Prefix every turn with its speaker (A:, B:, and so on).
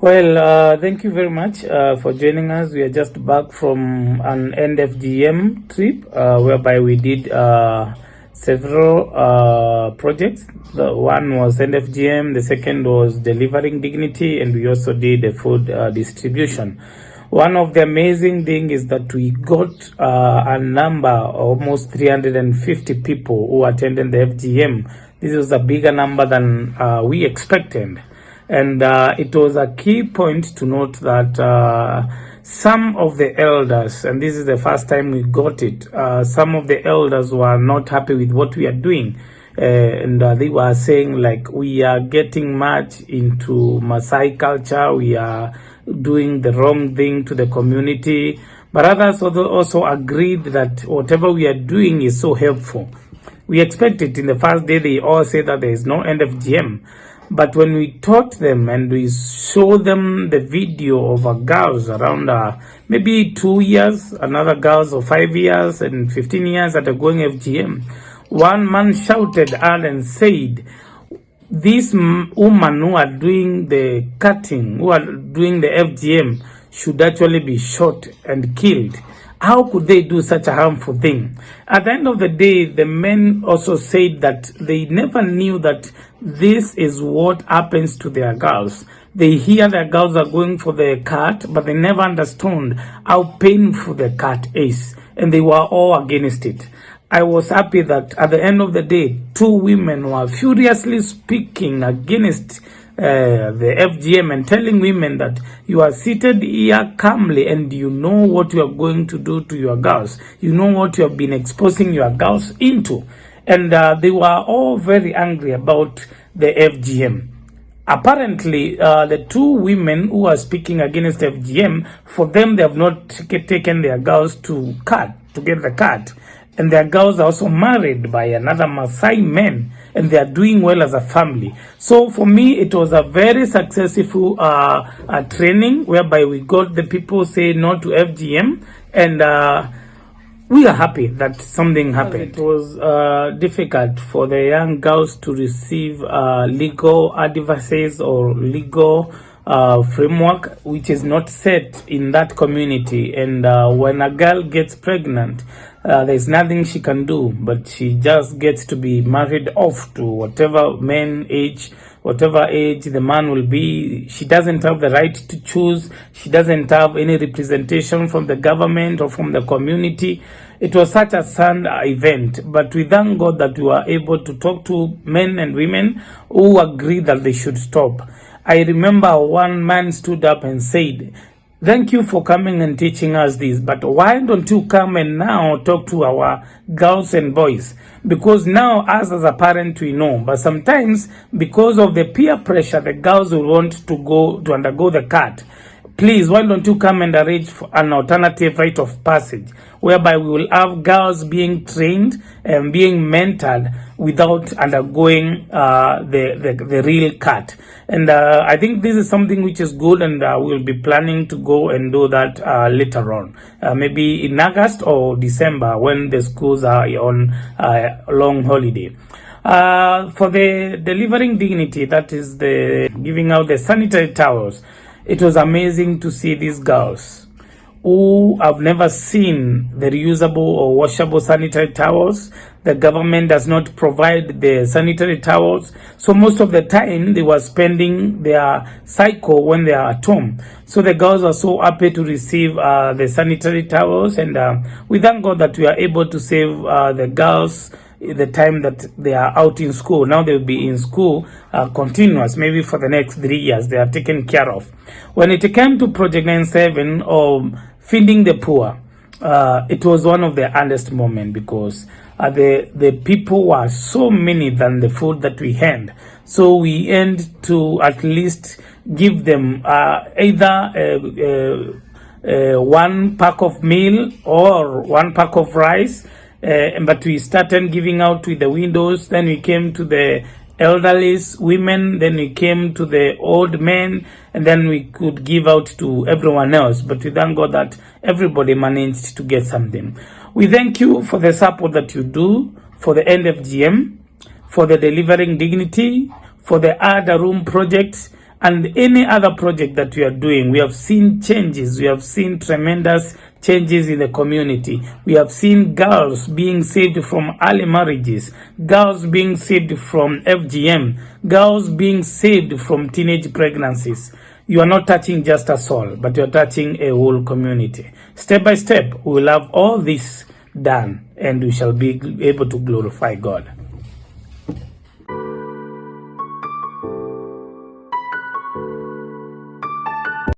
A: Thank you very much for joining us. We are just back from an NFGM trip whereby we did several projects. The one was NFGM, the second was Delivering Dignity, and we also did a food distribution. One of the amazing things is that we got a number, almost 350 people who attended the FGM. This was a bigger number than we expected. And it was a key point to note that some of the elders, and this is the first time we got it, some of the elders were not happy with what we are doing. And they were saying, like, we are getting much into Maasai culture, we are doing the wrong thing to the community. But others also agreed that whatever we are doing is so helpful. We expected in the first day, they all said that there is no end of GM. But when we taught them and we showed them the video of girls around maybe 2 years, another girls of 5 years and 15 years that are going FGM, one man shouted out and said, these women who are doing the cutting, who are doing the FGM, should actually be shot and killed. How could they do such a harmful thing? At the end of the day, the men also said that they never knew that this is what happens to their girls. They hear their girls are going for the cut, but they never understood how painful the cut is. And they were all against it. I was happy that at the end of the day, 2 women were furiously speaking against the FGM and telling women that you are seated here calmly and you know what you are going to do to your girls. You know what you have been exposing your girls into. And they were all very angry about the FGM. Apparently, the 2 women who are speaking against FGM, for them, they have not taken their girls to get the cut. And their girls are also married by another Maasai man, and they are doing well as a family. So for me, it was a very successful training whereby we got the people say no to FGM, and we are happy that something happened. It was difficult for the young girls to receive legal advices or legal framework which is not set in that community. And when a girl gets pregnant, there's nothing she can do, but she just gets to be married off to whatever age the man will be. She doesn't have the right to choose. She doesn't have any representation from the government or from the community. It was such a sad event, but we thank God that we were able to talk to men and women who agreed that they should stop. I remember one man stood up and said, thank you for coming and teaching us this, but why don't you come and now talk to our girls and boys? Because now, us as a parent, we know, but sometimes because of the peer pressure, the girls will want to undergo the cut. Please, why don't you come and arrange for an alternative rite of passage whereby we will have girls being trained and being mentored without undergoing the real cut. And I think this is something which is good, and we'll be planning to go and do that later on, maybe in August or December when the schools are on long holiday. For the Delivering Dignity, that is the giving out the sanitary towels, it was amazing to see these girls who have never seen the reusable or washable sanitary towels. The government does not provide the sanitary towels. So most of the time they were spending their cycle when they are at home. So the girls are so happy to receive the sanitary towels, and we thank God that we are able to save the girls the time that they are out in school. Now they will be in school continuous, maybe for the next 3 years. They are taken care of. When it came to Project 97 or feeding the poor, it was one of the hardest moments because the people were so many than the food that we had. So we end to at least give them either one pack of meal or one pack of rice. But we started giving out with the windows. Then we came to the elderly women. Then we came to the old men. And then we could give out to everyone else. But we thank God that everybody managed to get something. We thank you for the support that you do for the NFGM, for the Delivering Dignity, for the Other Room project. and any other project that we are doing, we have seen changes. We have seen tremendous changes in the community. We have seen girls being saved from early marriages, girls being saved from FGM, girls being saved from teenage pregnancies. You are not touching just a soul, but you are touching a whole community. Step by step, we will have all this done, and we shall be able to glorify God.